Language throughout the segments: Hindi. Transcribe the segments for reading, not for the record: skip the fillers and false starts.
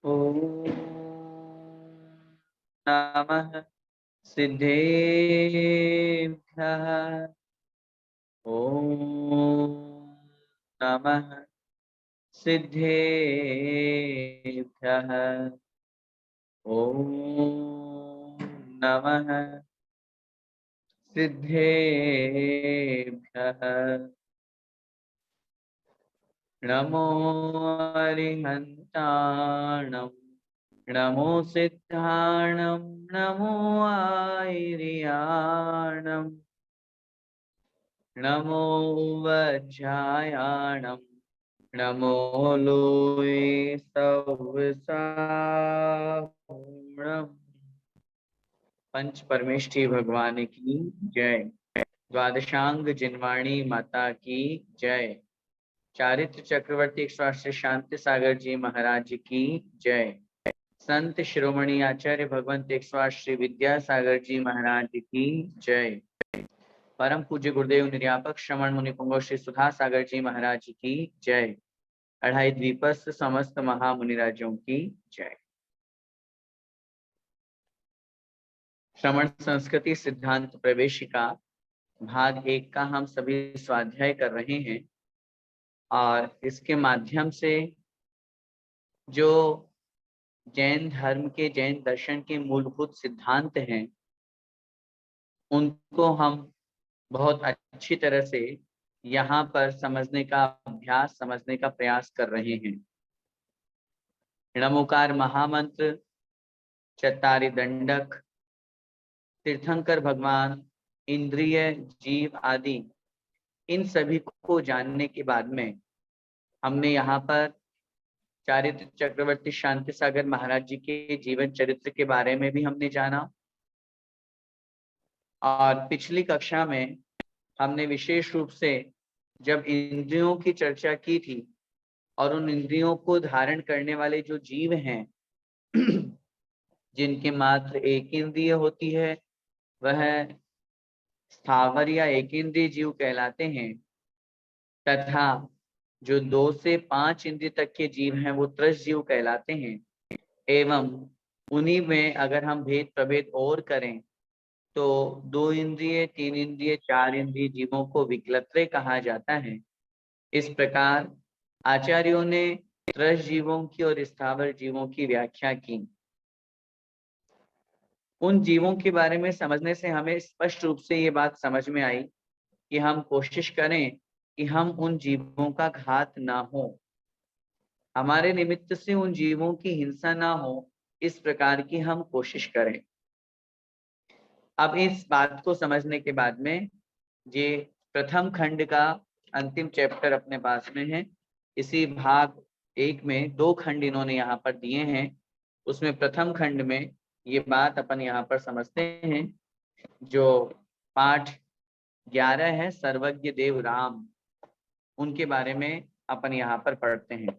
ॐ नमः सिद्धेभ्यः। ॐ नमः सिद्धेभ्यः। ॐ नमः सिद्धेभ्यः। नमो अरिहन्ताणं नमो सिद्धाणं नमो आयर्याणं नमो वज्रायाणं नमो लोये सव्साहुणम्। पंच परमेष्ठी भगवान की जय। द्वादशांग जिनवाणी माता की जय। चारित्र चक्रवर्ती 108 शांति सागर जी महाराज की जय। संत शिरोमणि आचार्य भगवंत 108 श्री विद्यासागर जी महाराज की जय। परम पूज्य गुरुदेव निर्यापक श्रवण मुनि पुंगव श्री सुधा सागर जी महाराज की जय। अढ़ाई द्वीपस्थ समस्त महामुनिराजों की जय। श्रवण संस्कृति सिद्धांत प्रवेशिका भाग 1 का हम सभी स्वाध्याय कर रहे हैं और इसके माध्यम से जो जैन धर्म के जैन दर्शन के मूलभूत सिद्धांत हैं उनको हम बहुत अच्छी तरह से यहाँ पर समझने का अभ्यास समझने का प्रयास कर रहे हैं। णमोकार महामंत्र, चत्तारी दंडक, तीर्थंकर भगवान, इंद्रिय, जीव आदि इन सभी को जानने के बाद में हमने यहाँ पर चारित्र चक्रवर्ती शांति सागर महाराज जी के जीवन चरित्र के बारे में भी हमने जाना और पिछली कक्षा में हमने विशेष रूप से जब इंद्रियों की चर्चा की थी और उन इंद्रियों को धारण करने वाले जो जीव हैं जिनके मात्र एक इंद्रिय होती है वह स्थावर या एक इंद्रिय जीव कहलाते हैं, तथा जो 2 से 5 इंद्रिय तक के जीव हैं वो त्रस जीव कहलाते हैं। एवं उन्हीं में अगर हम भेद प्रभेद और करें तो 2 इंद्रिय, 3 इंद्रिय, 4 इंद्रिय जीवों को विक्लत्रे कहा जाता है। इस प्रकार आचार्यों ने त्रस जीवों की और स्थावर जीवों की व्याख्या की। उन जीवों के बारे में समझने से हमें स्पष्ट रूप से ये बात समझ में आई कि हम कोशिश करें कि हम उन जीवों का घात ना हो, हमारे निमित्त से उन जीवों की हिंसा ना हो, इस प्रकार की हम कोशिश करें। अब इस बात को समझने के बाद में ये प्रथम खंड का अंतिम चैप्टर अपने पास में है। इसी भाग 1 में 2 खंड इन्होंने यहाँ पर दिए हैं। उसमें प्रथम खंड में ये बात अपन यहाँ पर समझते हैं। जो पाठ 11 है, सर्वज्ञ देव राम, उनके बारे में अपन यहाँ पर पढ़ते हैं।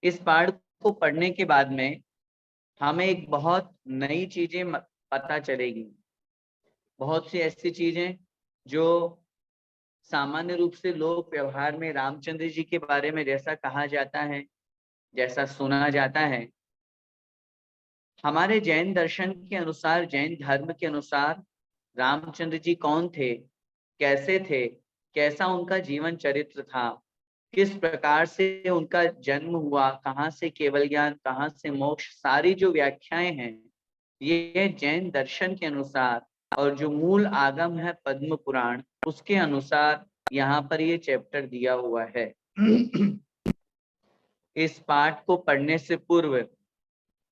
इस पाठ को पढ़ने के बाद में हमें एक बहुत नई चीजें पता चलेगी। बहुत सी ऐसी चीजें जो सामान्य रूप से लोक व्यवहार में रामचंद्र जी के बारे में जैसा कहा जाता है, जैसा सुना जाता है, हमारे जैन दर्शन के अनुसार, जैन धर्म के अनुसार रामचंद्र जी कौन थे, कैसे थे, कैसा उनका जीवन चरित्र था, किस प्रकार से उनका जन्म हुआ, कहाँ से केवल ज्ञान, कहाँ से मोक्ष, सारी जो व्याख्याएं हैं ये जैन दर्शन के अनुसार और जो मूल आगम है पद्म पुराण उसके अनुसार यहाँ पर ये चैप्टर दिया हुआ है। इस पाठ को पढ़ने से पूर्व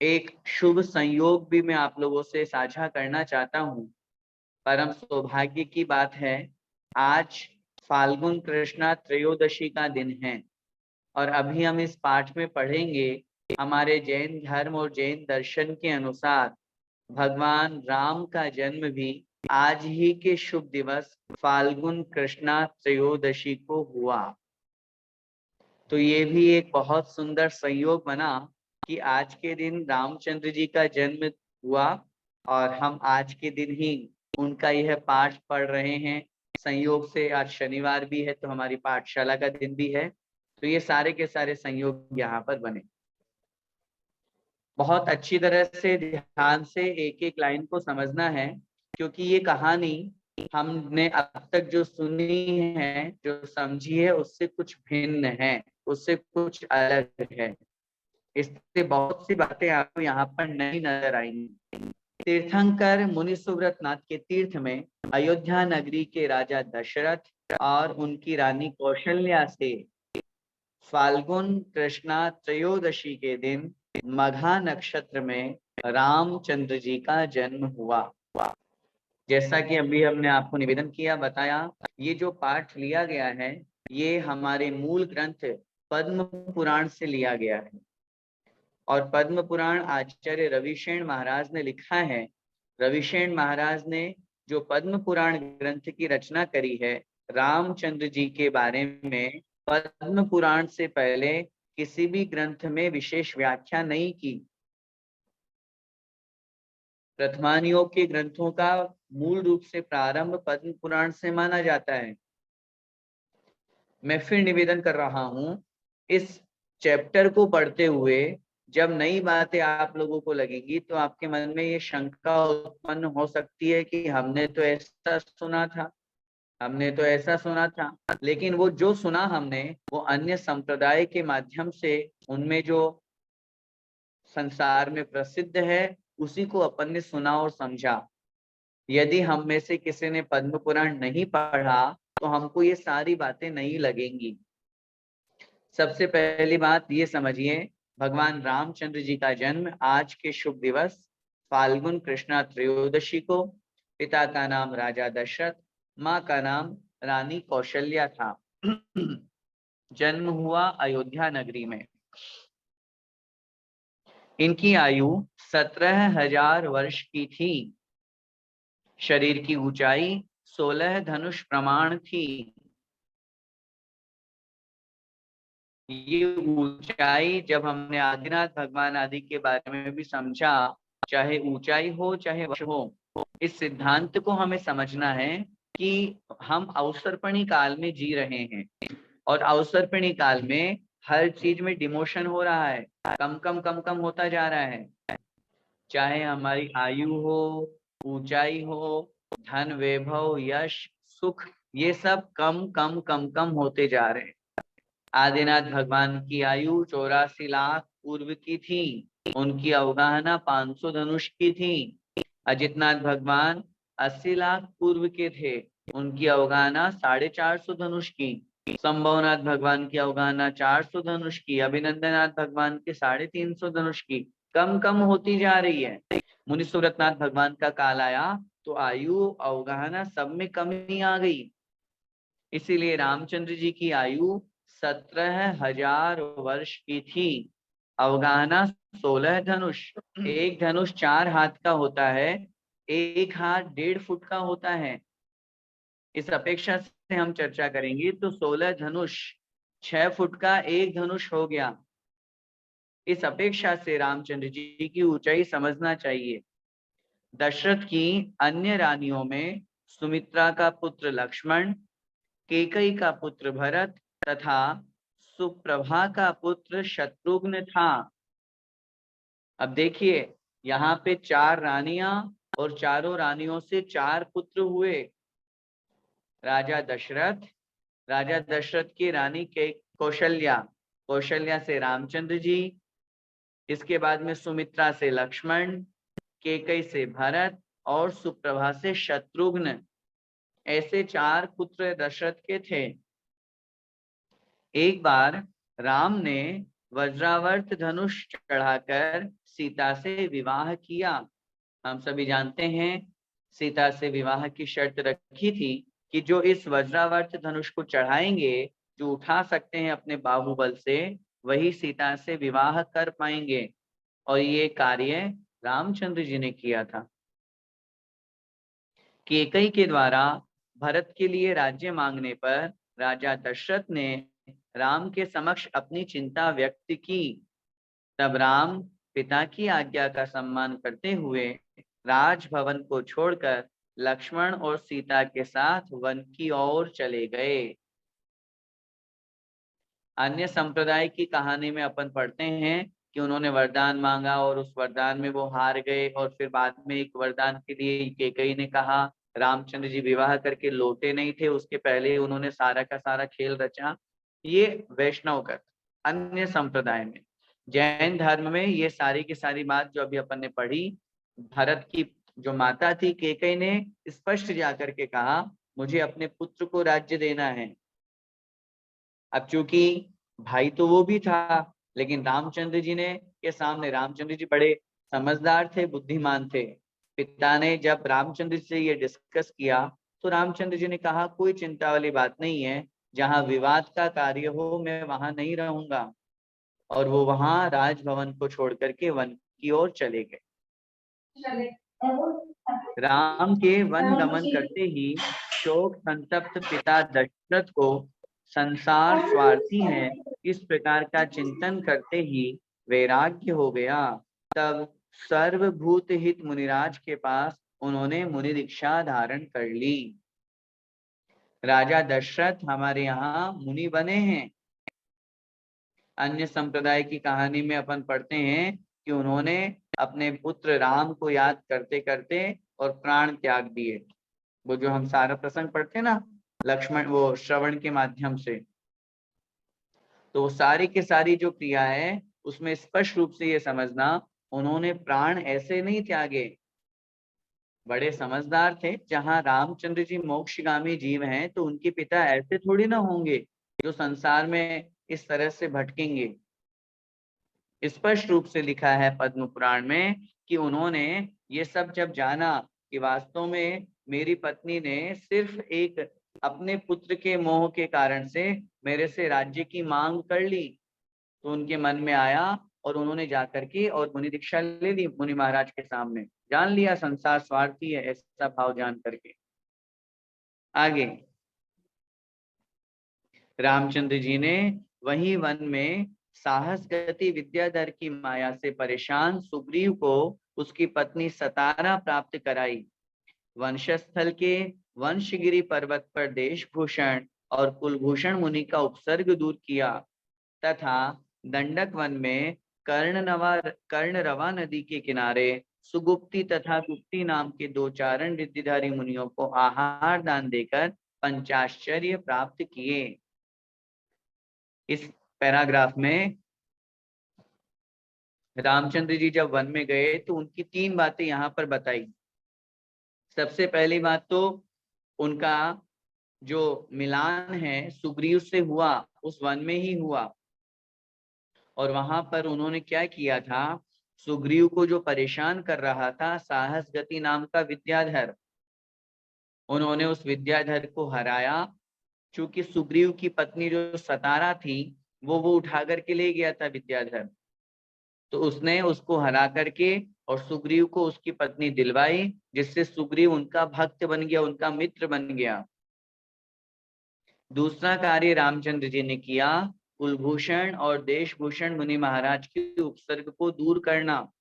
एक शुभ संयोग भी मैं आप लोगों से साझा करना चाहता हूँ। परम सौभाग्य की बात है, आज फाल्गुन कृष्णा त्रयोदशी का दिन है और अभी हम इस पाठ में पढ़ेंगे हमारे जैन धर्म और जैन दर्शन के अनुसार भगवान राम का जन्म भी आज ही के शुभ दिवस फाल्गुन कृष्णा त्रयोदशी को हुआ। तो ये भी एक बहुत सुंदर संयोग बना कि आज के दिन रामचंद्र जी का जन्म हुआ और हम आज के दिन ही उनका यह पाठ पढ़ रहे हैं। संयोग से आज शनिवार भी है तो हमारी पाठशाला का दिन भी है, तो ये सारे के सारे संयोग यहाँ पर बने। बहुत अच्छी तरह से ध्यान से एक एक लाइन को समझना है, क्योंकि ये कहानी हमने अब तक जो सुनी है, जो समझी है, उससे कुछ भिन्न है, उससे कुछ अलग है। इससे बहुत सी बातें आपको यहाँ पर नहीं नजर आएंगी। तीर्थंकर मुनि सुव्रत नाथ के तीर्थ में अयोध्या नगरी के राजा दशरथ और उनकी रानी कौशल्या से फाल्गुन कृष्णा त्रयोदशी के दिन मघा नक्षत्र में रामचंद्र जी का जन्म हुआ। जैसा कि अभी हमने आपको निवेदन किया, बताया, ये जो पाठ लिया गया है ये हमारे मूल ग्रंथ पद्म पुराण से लिया गया है। और पद्म पुराण आचार्य रविशेन महाराज ने लिखा है। रविशेन महाराज ने जो पद्म पुराण ग्रंथ की रचना करी है रामचंद्र जी के बारे में, पद्म पुराण से पहले किसी भी ग्रंथ में विशेष व्याख्या नहीं की। प्रथमानियों के ग्रंथों का मूल रूप से प्रारंभ पद्म पुराण से माना जाता है। मैं फिर निवेदन कर रहा हूं, इस चैप्टर को पढ़ते हुए जब नई बातें आप लोगों को लगेंगी तो आपके मन में ये शंका उत्पन्न हो सकती है कि हमने तो ऐसा सुना था, हमने तो ऐसा सुना था। लेकिन वो जो सुना हमने वो अन्य संप्रदाय के माध्यम से उनमें जो संसार में प्रसिद्ध है उसी को अपन ने सुना और समझा। यदि हम में से किसी ने पद्म पुराण नहीं पढ़ा तो हमको ये सारी बातें नहीं लगेंगी। सबसे पहली बात ये समझिए, भगवान रामचंद्र जी का जन्म आज के शुभ दिवस फाल्गुन कृष्णा त्रयोदशी को, पिता का नाम राजा दशरथ, माँ का नाम रानी कौशल्या था। जन्म हुआ अयोध्या नगरी में। इनकी आयु 17,000 वर्ष की थी। शरीर की ऊंचाई 16 धनुष प्रमाण थी। ये ऊंचाई जब हमने आदिनाथ भगवान आदि के बारे में भी समझा, चाहे ऊंचाई हो चाहे वर्ष हो, इस सिद्धांत को हमें समझना है कि हम अवसर्पणी काल में जी रहे हैं और अवसर्पणी काल में हर चीज में डिमोशन हो रहा है, कम कम होता जा रहा है। चाहे हमारी आयु हो, ऊंचाई हो, धन वैभव यश सुख, ये सब कम होते जा रहे हैं। आदिनाथ भगवान की आयु 84 लाख पूर्व की थी, उनकी अवगाहना 500 धनुष की थी। अजितनाथ भगवान 80 लाख पूर्व के थे, उनकी अवगाहना 450 धनुष की। संभवनाथ भगवान की अवगाहना 400 धनुष की, अभिनंदनाथ भगवान के 350 धनुष की, कम होती जा रही है। मुनि सुव्रतनाथ भगवान का काल आया तो आयु अवगाहना सब में कमी आ गई। इसीलिए रामचंद्र जी की आयु 17,000 वर्ष की थी। अवगाहना 16 धनुष। एक धनुष 4 हाथ का होता है, एक हाथ 1.5 फुट का होता है। इस अपेक्षा से हम चर्चा करेंगे तो 16 धनुष 6 फुट का एक धनुष हो गया। इस अपेक्षा से रामचंद्र जी की ऊंचाई समझना चाहिए। दशरथ की अन्य रानियों में सुमित्रा का पुत्र लक्ष्मण, कैकेयी का पुत्र भरत तथा सुप्रभा का पुत्र शत्रुघ्न था। अब देखिए, यहाँ पे 4 रानियां और चारों रानियों से 4 पुत्र हुए। राजा दशरथ की रानी के कौशल्या से रामचंद्र जी, इसके बाद में सुमित्रा से लक्ष्मण, कैकेयी से भरत और सुप्रभा से शत्रुघ्न। ऐसे 4 पुत्र दशरथ के थे। एक बार राम ने वज्रावर्त धनुष चढ़ाकर सीता से विवाह किया। हम सभी जानते हैं सीता से विवाह की शर्त रखी थी कि जो इस वज्रावर्त धनुष को चढ़ाएंगे, जो उठा सकते हैं अपने बाहुबल से, वही सीता से विवाह कर पाएंगे। और ये कार्य रामचंद्र जी ने किया था। कैकेयी के द्वारा भरत के लिए राज्य मांगने पर राजा दशरथ ने राम के समक्ष अपनी चिंता व्यक्त की। तब राम पिता की आज्ञा का सम्मान करते हुए राजभवन को छोड़कर लक्ष्मण और सीता के साथ वन की ओर चले गए। अन्य संप्रदाय की कहानी में अपन पढ़ते हैं कि उन्होंने वरदान मांगा और उस वरदान में वो हार गए, और फिर बाद में एक वरदान के लिए कैकेयी ने कहा, रामचंद्र जी विवाह करके लौटे नहीं थे, उसके पहले उन्होंने सारा का सारा खेल रचा। ये वैष्णव का। अन्य संप्रदाय में, जैन धर्म में, ये सारी की सारी बात जो अभी अपन ने पढ़ी, भरत की जो माता थी कैकेयी ने स्पष्ट जाकर के कहा, मुझे अपने पुत्र को राज्य देना है। अब चूंकि भाई तो वो भी था, लेकिन रामचंद्र जी ने के सामने, रामचंद्र जी बड़े समझदार थे, बुद्धिमान थे। पिता ने जब रामचंद्र जी से ये डिस्कस किया तो रामचंद्र जी ने कहा, कोई चिंता वाली बात नहीं है, जहाँ विवाद का कार्य हो मैं वहां नहीं रहूंगा। और वो वहां राजभवन को छोड़ करके वन की ओर चले गए। राम के वन गमन करते ही शोक संतप्त पिता दशरथ को संसार स्वार्थी है इस प्रकार का चिंतन करते ही वैराग्य हो गया। तब सर्वभूत हित मुनिराज के पास उन्होंने मुनि दीक्षा धारण कर ली। राजा दशरथ हमारे यहाँ मुनि बने हैं। अन्य संप्रदाय की कहानी में अपन पढ़ते हैं कि उन्होंने अपने पुत्र राम को याद करते करते और प्राण त्याग दिए। वो जो हम सारा प्रसंग पढ़ते हैं ना, लक्ष्मण वो श्रवण के माध्यम से, तो सारी की सारी जो क्रिया है उसमें स्पष्ट रूप से ये समझना, उन्होंने प्राण ऐसे नहीं त्यागे, बड़े समझदार थे। जहां रामचंद्र जी मोक्षगामी जीव हैं तो उनके पिता ऐसे थोड़ी ना होंगे जो संसार में इस तरह से भटकेंगे। स्पष्ट रूप से लिखा है पद्म पुराण में कि उन्होंने ये सब जब जाना कि वास्तव में मेरी पत्नी ने सिर्फ एक अपने पुत्र के मोह के कारण से मेरे से राज्य की मांग कर ली, तो उनके मन में आया और उन्होंने जाकर के और मुनि दीक्षा ले ली। मुनि महाराज के सामने जान लिया संसार स्वार्थी है, ऐसा भाव जान करके। आगे रामचंद्र जी ने वही वन में साहस गति विद्याधर की माया से परेशान सुग्रीव को उसकी पत्नी सतारा प्राप्त कराई। वंशस्थल के वंशगिरी पर्वत पर देशभूषण और कुलभूषण मुनि का उपसर्ग दूर किया तथा दंडक वन में कर्णरवा नदी के किनारे सुगुप्ती तथा गुप्ती नाम के दो चारण रिद्धिधारी मुनियों को आहार दान देकर पंचाश्चर्य प्राप्त किए। इस पैराग्राफ में रामचंद्र जी जब वन में गए तो उनकी तीन बातें यहाँ पर बताई। सबसे पहली बात तो उनका जो मिलान है सुग्रीव से हुआ, उस वन में ही हुआ। और वहां पर उन्होंने क्या किया था, सुग्रीव को जो परेशान कर रहा था साहस गति नाम का विद्याधर, उन्होंने उस विद्याधर को हराया। चूंकि सुग्रीव की पत्नी जो सतारा थी वो उठा करके ले गया था विद्याधर, तो उसने उसको हरा करके और सुग्रीव को उसकी पत्नी दिलवाई, जिससे सुग्रीव उनका भक्त बन गया, उनका मित्र बन गया। दूसरा कार्य रामचंद्र जी ने किया, कुलभूषण और देशभूषण मुनि महाराज के उपसर्ग को दूर करना।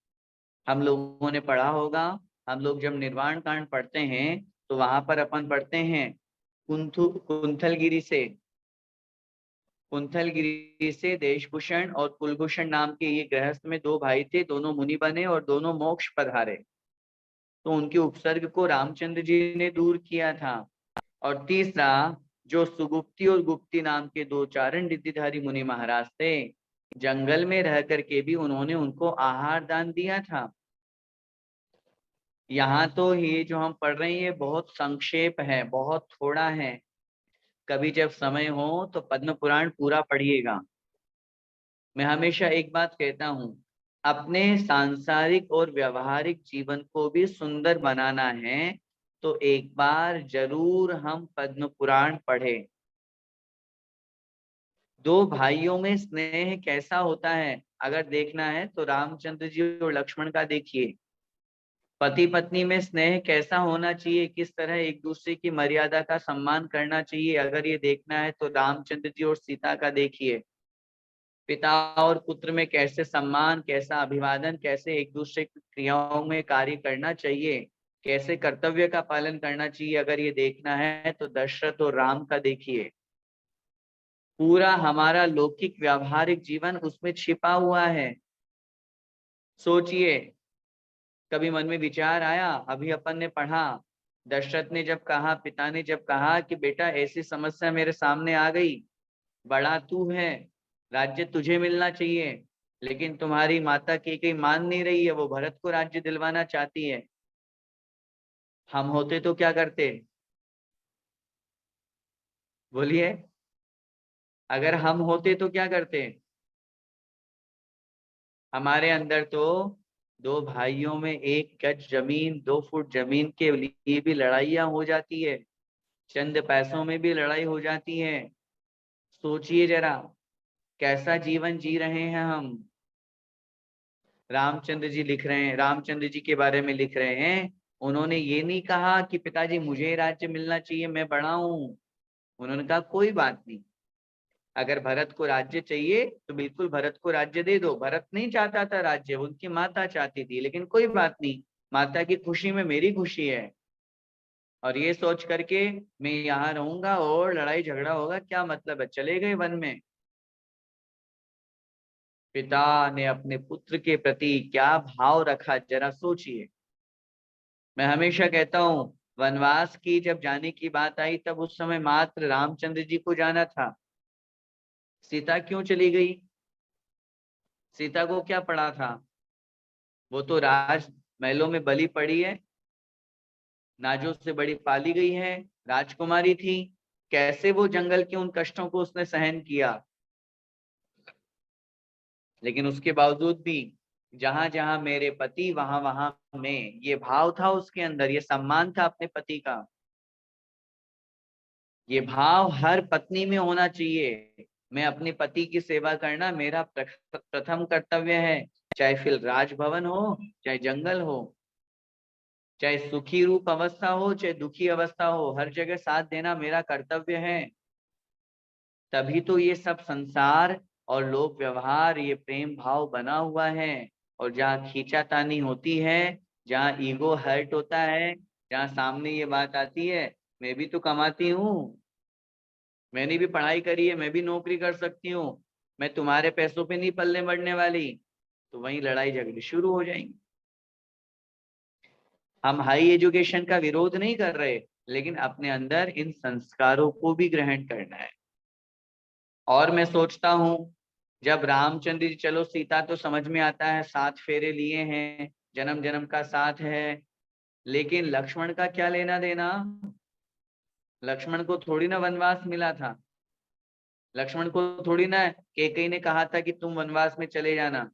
हम लोगों ने पढ़ा होगा, हम लोग जब निर्वाण कांड पढ़ते हैं तो वहां पर अपन पढ़ते हैं कुंथलगिरी से देशभूषण और कुलभूषण नाम के ये गृहस्थ में दो भाई थे, दोनों मुनि बने और दोनों मोक्ष पधारे। तो उनके उपसर्ग को रामचंद्र जी ने दूर किया था। और तीसरा, जो सुगुप्ती और गुप्ती नाम के दो चारण रिद्धिधारी मुनि महाराज थे, जंगल में रह करके भी उन्होंने उनको आहार दान दिया था। यहाँ तो ये जो हम पढ़ रहे हैं ये बहुत संक्षेप है, बहुत थोड़ा है। कभी जब समय हो तो पद्म पुराण पूरा पढ़िएगा। मैं हमेशा एक बात कहता हूँ, अपने सांसारिक और व्यवहारिक जीवन को भी सुंदर बनाना है तो एक बार जरूर हम पद्म पुराण पढ़ें। दो भाइयों में स्नेह कैसा होता है अगर देखना है तो रामचंद्र जी और लक्ष्मण का देखिए। पति पत्नी में स्नेह कैसा होना चाहिए, किस तरह एक दूसरे की मर्यादा का सम्मान करना चाहिए, अगर ये देखना है तो रामचंद्र जी और सीता का देखिए। पिता और पुत्र में कैसे सम्मान, कैसा अभिवादन, कैसे एक दूसरे की क्रियाओं में कार्य करना चाहिए, कैसे कर्तव्य का पालन करना चाहिए, अगर ये देखना है तो दशरथ और राम का देखिए। पूरा हमारा लौकिक व्यावहारिक जीवन उसमें छिपा हुआ है। सोचिए, कभी मन में विचार आया, अभी अपन ने पढ़ा, दशरथ ने जब कहा, पिता ने जब कहा कि बेटा ऐसी समस्या मेरे सामने आ गई, बड़ा तू है, राज्य तुझे मिलना चाहिए, लेकिन तुम्हारी माता कैकेयी मान नहीं रही है, वो भरत को राज्य दिलवाना चाहती है। हम होते तो क्या करते? बोलिए, अगर हम होते तो क्या करते? हमारे अंदर तो दो भाइयों में 1 गज जमीन, 2 फुट जमीन के लिए भी लड़ाइयां हो जाती है, चंद पैसों में भी लड़ाई हो जाती है। सोचिए जरा, कैसा जीवन जी रहे हैं हम। रामचंद्र जी लिख रहे हैं, रामचंद्र जी के बारे में लिख रहे हैं, उन्होंने ये नहीं कहा कि पिताजी मुझे राज्य मिलना चाहिए, मैं बड़ा हूं। उन्होंने कहा कोई बात नहीं, अगर भरत को राज्य चाहिए तो बिल्कुल भरत को राज्य दे दो। भरत नहीं चाहता था राज्य, उनकी माता चाहती थी, लेकिन कोई बात नहीं, माता की खुशी में मेरी खुशी है। और ये सोच करके मैं यहाँ रहूंगा और लड़ाई झगड़ा होगा क्या मतलब है, चले गए वन में। पिता ने अपने पुत्र के प्रति क्या भाव रखा, जरा सोचिए। मैं हमेशा कहता हूँ, वनवास की जब जाने की बात आई तब उस समय मात्र रामचंद्र जी को जाना था। सीता क्यों चली गई? सीता को क्या पड़ा था? वो तो राज महलों में बली पड़ी है, नाजों से बड़ी पाली गई है, राजकुमारी थी। कैसे वो जंगल के उन कष्टों को उसने सहन किया। लेकिन उसके बावजूद भी जहां जहां मेरे पति वहां वहां मैं, ये भाव था उसके अंदर, ये सम्मान था अपने पति का। ये भाव हर पत्नी में होना चाहिए। मैं अपने पति की सेवा करना मेरा प्रथम कर्तव्य है, चाहे फिर राजभवन हो, चाहे जंगल हो, चाहे सुखी रूप अवस्था हो, चाहे दुखी अवस्था हो, हर जगह साथ देना मेरा कर्तव्य है। तभी तो ये सब संसार और लोक व्यवहार, ये प्रेम भाव बना हुआ है। और जहाँ खींचातानी होती है, जहाँ ईगो हर्ट होता है, जहाँ सामने ये बात आती है, मैं भी तो कमाती हूँ, मैंने भी पढ़ाई करी है, मैं भी नौकरी कर सकती हूँ, मैं तुम्हारे पैसों पे नहीं पलने बढ़ने वाली, तो वहीं लड़ाई झगड़े शुरू हो जाएंगे। हम हाई एजुकेशन का विरोध नहीं कर रहे, लेकिन अपने अंदर इन संस्कारों को भी ग्रहण करना है। और मैं सोचता हूँ, जब रामचंद्र जी, चलो सीता तो समझ में आता है, 7 फेरे लिए हैं, जन्म जन्म का साथ है, लेकिन लक्ष्मण का क्या लेना देना? लक्ष्मण को थोड़ी ना वनवास मिला था, लक्ष्मण को थोड़ी ना कैकेयी ने कहा था कि तुम वनवास में चले जाना।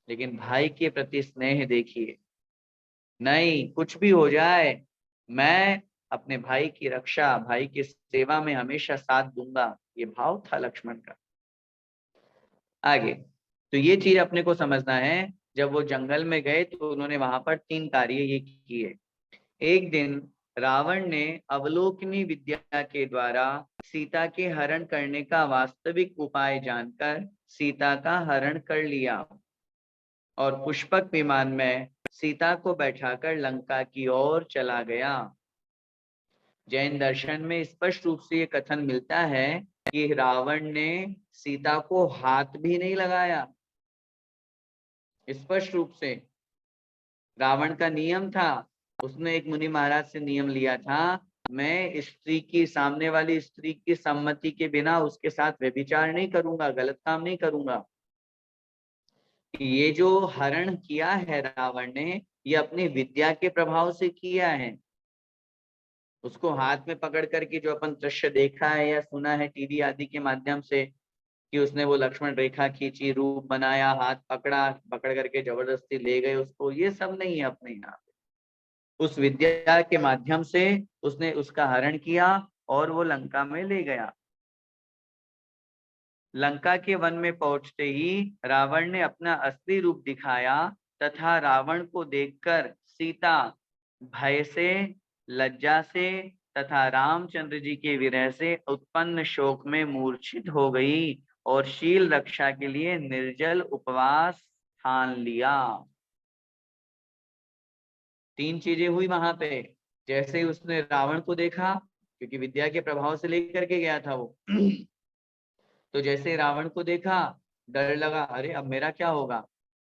लेकिन भाई के प्रति स्नेह देखिए, नहीं कुछ भी हो जाए, मैं अपने भाई की रक्षा, भाई की सेवा में हमेशा साथ दूंगा, ये भाव था लक्ष्मण का। आगे तो ये चीज अपने को समझना है। जब वो जंगल में गए तो उन्होंने वहां पर 3 कार्य ये किए। एक दिन रावण ने अवलोकनी विद्या के द्वारा सीता के हरण करने का वास्तविक उपाय जानकर सीता का हरण कर लिया और पुष्पक विमान में सीता को बैठाकर लंका की ओर चला गया। जैन दर्शन में स्पष्ट रूप से ये कथन मिलता है कि रावण ने सीता को हाथ भी नहीं लगाया। स्पष्ट रूप से रावण का नियम था, उसने एक मुनि महाराज से नियम लिया था, मैं स्त्री की, सामने वाली स्त्री की सम्मति के बिना उसके साथ व्यभिचार नहीं करूंगा, गलत काम नहीं करूंगा। ये जो हरण किया है रावण ने, ये अपनी विद्या के प्रभाव से किया है। उसको हाथ में पकड़ करके जो अपन दृश्य देखा है या सुना है टीवी आदि के माध्यम से, कि उसने वो लक्ष्मण रेखा खींची, रूप बनाया, हाथ पकड़ा, पकड़ करके जबरदस्ती ले गए उसको, ये सब नहीं है अपने यहाँ। उस विद्या के माध्यम से उसने उसका हरण किया और वो लंका में ले गया। लंका के वन में पहुंचते ही रावण ने अपना असली रूप दिखाया तथा रावण को देखकर सीता भय से, लज्जा से तथा रामचंद्र जी के विरह से उत्पन्न शोक में मूर्छित हो गई और शील रक्षा के लिए निर्जल उपवास ठान लिया। 3 चीजें हुई वहां पे। जैसे ही उसने रावण को देखा, क्योंकि विद्या के प्रभाव से लेकर के गया था वो तो जैसे रावण को देखा, डर लगा, अरे अब मेरा क्या होगा।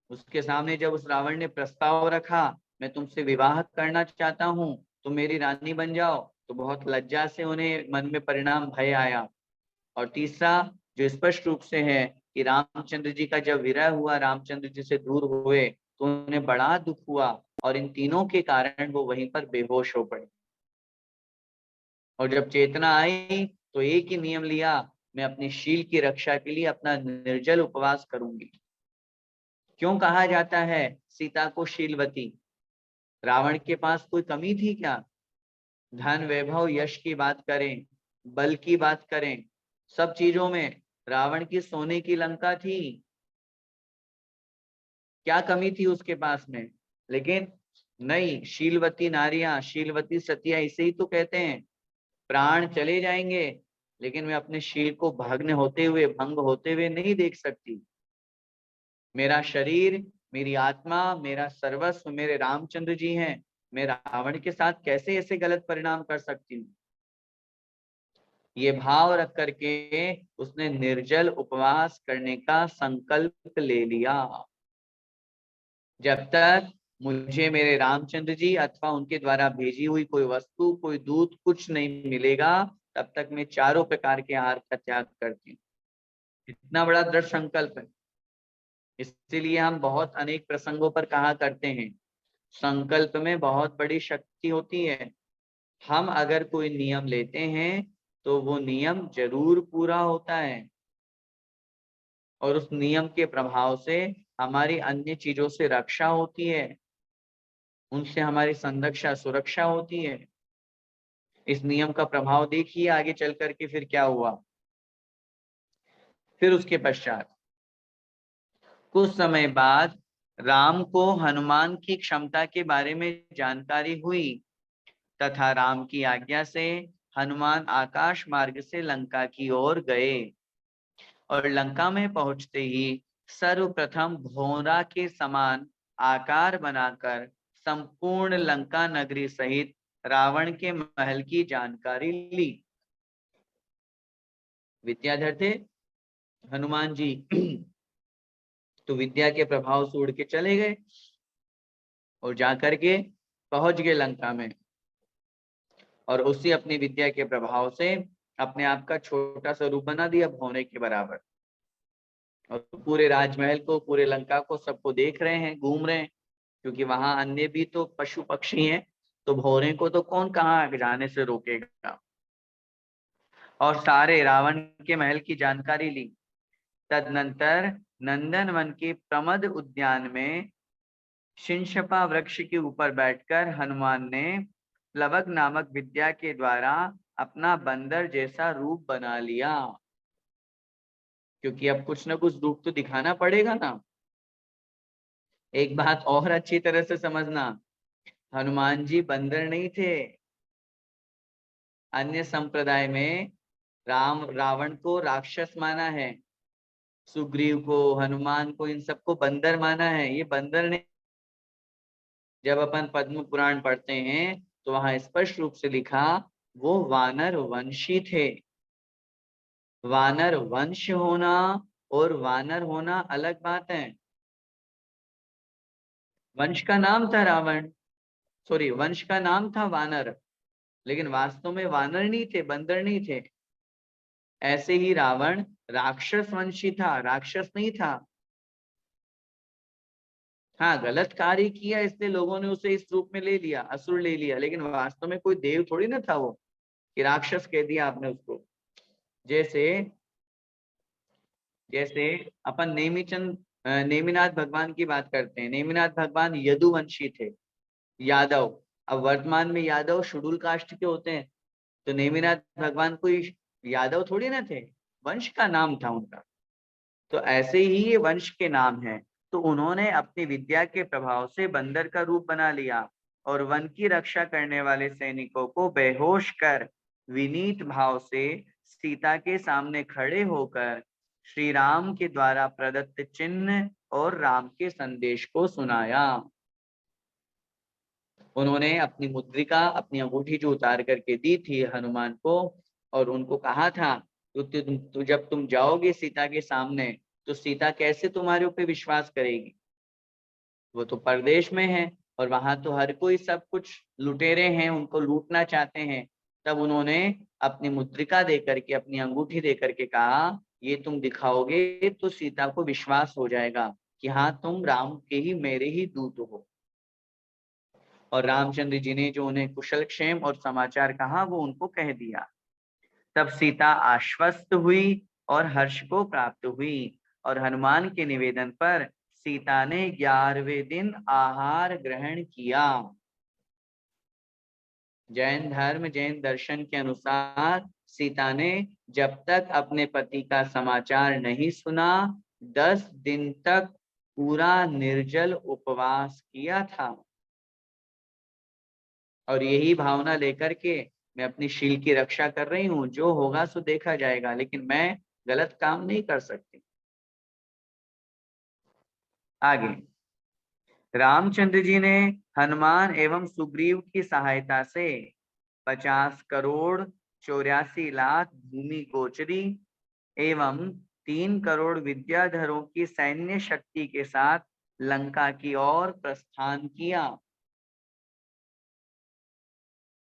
उसके सामने जब उस रावण ने प्रस्ताव रखा, मैं तुमसे विवाह करना चाहता हूँ, तुम मेरी रानी बन जाओ, तो बहुत लज्जा से उन्हें मन में परिणाम भय आया। और तीसरा जो स्पष्ट रूप से है कि रामचंद्र जी का जब विरह हुआ, रामचंद्र जी से दूर हुए, तो उन्हें बड़ा दुख हुआ और इन तीनों के कारण वो वहीं पर बेहोश हो पड़े। और जब चेतना आई तो एक ही नियम लिया, मैं अपनी शील की रक्षा के लिए अपना निर्जल उपवास करूंगी। क्यों कहा जाता है सीता को शीलवती? रावण के पास कोई कमी थी क्या? धन वैभव यश की बात करें, बल की बात करें, सब चीजों में रावण की सोने की लंका थी। क्या कमी थी उसके पास में? लेकिन नहीं, शीलवती नारियां, शीलवती सतिया इसे ही तो कहते हैं। प्राण चले जाएंगे लेकिन मैं अपने शील को भग्न होते हुए, भंग होते हुए नहीं देख सकती। मेरा शरीर, मेरी आत्मा, मेरा सर्वस्व मेरे रामचंद्र जी हैं। मैं रावण के साथ कैसे ऐसे गलत परिणाम कर सकती हूँ? ये भाव रख करके उसने निर्जल उपवास करने का संकल्प ले लिया। जब तक मुझे मेरे रामचंद्र जी अथवा उनके द्वारा भेजी हुई कोई वस्तु, कोई दूत कुछ नहीं मिलेगा, तब तक मैं चारों प्रकार के आहार का त्याग करती हूँ। इतना बड़ा दृढ़ संकल्प है। इसीलिए हम बहुत अनेक प्रसंगों पर कहा करते हैं, संकल्प में बहुत बड़ी शक्ति होती है। हम अगर कोई नियम लेते हैं तो वो नियम जरूर पूरा होता है, और उस नियम के प्रभाव से हमारी अन्य चीजों से रक्षा होती है, उनसे हमारी संरक्षा सुरक्षा होती है। इस नियम का प्रभाव देखिए आगे चल करके फिर क्या हुआ। फिर उसके पश्चात कुछ समय बाद राम को हनुमान की क्षमता के बारे में जानकारी हुई, तथा राम की आज्ञा से हनुमान आकाश मार्ग से लंका की ओर गए। और लंका में पहुंचते ही सर्वप्रथम भौरा के समान आकार बनाकर संपूर्ण लंका नगरी सहित रावण के महल की जानकारी ली। विद्याधर थे हनुमान जी तो विद्या के प्रभाव से उड़ के चले गए और जाकर के पहुंच गए लंका में, और उसी अपनी विद्या के प्रभाव से अपने आप का छोटा सा रूप बना दिया, भौरे के बराबर। और पूरे राजमहल को, पूरे लंका को, सबको देख रहे हैं, घूम रहे हैं, क्योंकि वहां अन्य भी तो पशु पक्षी हैं, तो भौरे को तो कौन कहाँ जाने से रोकेगा। और सारे रावण के महल की जानकारी ली। तदनंतर नंदन वन के प्रमद उद्यान में शिंशपा वृक्ष के ऊपर बैठकर हनुमान ने प्लवग नामक विद्या के द्वारा अपना बंदर जैसा रूप बना लिया, क्योंकि अब कुछ ना कुछ रूप तो दिखाना पड़ेगा ना। एक बात और अच्छी तरह से समझना, हनुमान जी बंदर नहीं थे। अन्य संप्रदाय में राम रावण को राक्षस माना है, सुग्रीव को, हनुमान को, इन सबको बंदर माना है। ये बंदर नहीं। जब अपन पद्म पुराण पढ़ते हैं तो वहां स्पष्ट रूप से लिखा, वो वानर वंशी थे। वानर वंश होना और वानर होना अलग बात है। वंश का नाम था रावण, सॉरी, वंश का नाम था वानर, लेकिन वास्तव में वानर नहीं थे, बंदर नहीं थे। ऐसे ही रावण राक्षस वंशी था, राक्षस नहीं था। हाँ, गलत कार्य किया इसलिए लोगों ने उसे इस रूप में ले लिया, असुर ले लिया, लेकिन वास्तव में कोई देव थोड़ी ना था वो कि राक्षस कह दिया आपने उसको। जैसे जैसे अपन नेमिनाथ भगवान की बात करते हैं। नेमिनाथ भगवान यदुवंशी थे, यादव। अब वर्तमान में यादव शेड्यूल कास्ट के होते हैं, तो नेमिनाथ भगवान कोई यादव थोड़ी ना थे, वंश का नाम था उनका। तो ऐसे ही ये वंश के नाम है। तो उन्होंने अपनी विद्या के प्रभाव से बंदर का रूप बना लिया और वन की रक्षा करने वाले सैनिकों को बेहोश कर विनीत भाव से सीता के सामने खड़े होकर श्री राम के द्वारा प्रदत्त चिन्ह और राम के संदेश को सुनाया। उन्होंने अपनी मुद्रिका, अपनी अंगूठी जो उतार करके दी थी हनुमान को, और उनको कहा था तो जब तुम जाओगे सीता के सामने तो सीता कैसे तुम्हारे ऊपर विश्वास करेगी। वो तो परदेश में है और वहां तो हर कोई सब कुछ लुटेरे हैं, उनको लूटना चाहते हैं। तब उन्होंने अपनी मुद्रिका दे करके, अपनी अंगूठी दे करके कहा, ये तुम दिखाओगे तो सीता को विश्वास हो जाएगा कि हाँ तुम राम के ही, मेरे ही दूत हो। और रामचंद्र जी ने जो उन्हें कुशल क्षेम और समाचार कहा वो उनको कह दिया। तब सीता आश्वस्त हुई और हर्ष को प्राप्त हुई और हनुमान के निवेदन पर सीता ने 11वें दिन आहार ग्रहण किया। जैन धर्म, जैन दर्शन के अनुसार सीता ने जब तक अपने पति का समाचार नहीं सुना 10 दिन तक पूरा निर्जल उपवास किया था। और यही भावना लेकर के मैं अपनी शील की रक्षा कर रही हूँ, जो होगा सो देखा जाएगा, लेकिन मैं गलत काम नहीं कर सकती। आगे रामचंद्र जी ने हनुमान एवं सुग्रीव की सहायता से 50 करोड़ 84 लाख भूमि गोचरी एवं 3 करोड़ विद्याधरों की सैन्य शक्ति के साथ लंका की ओर प्रस्थान किया।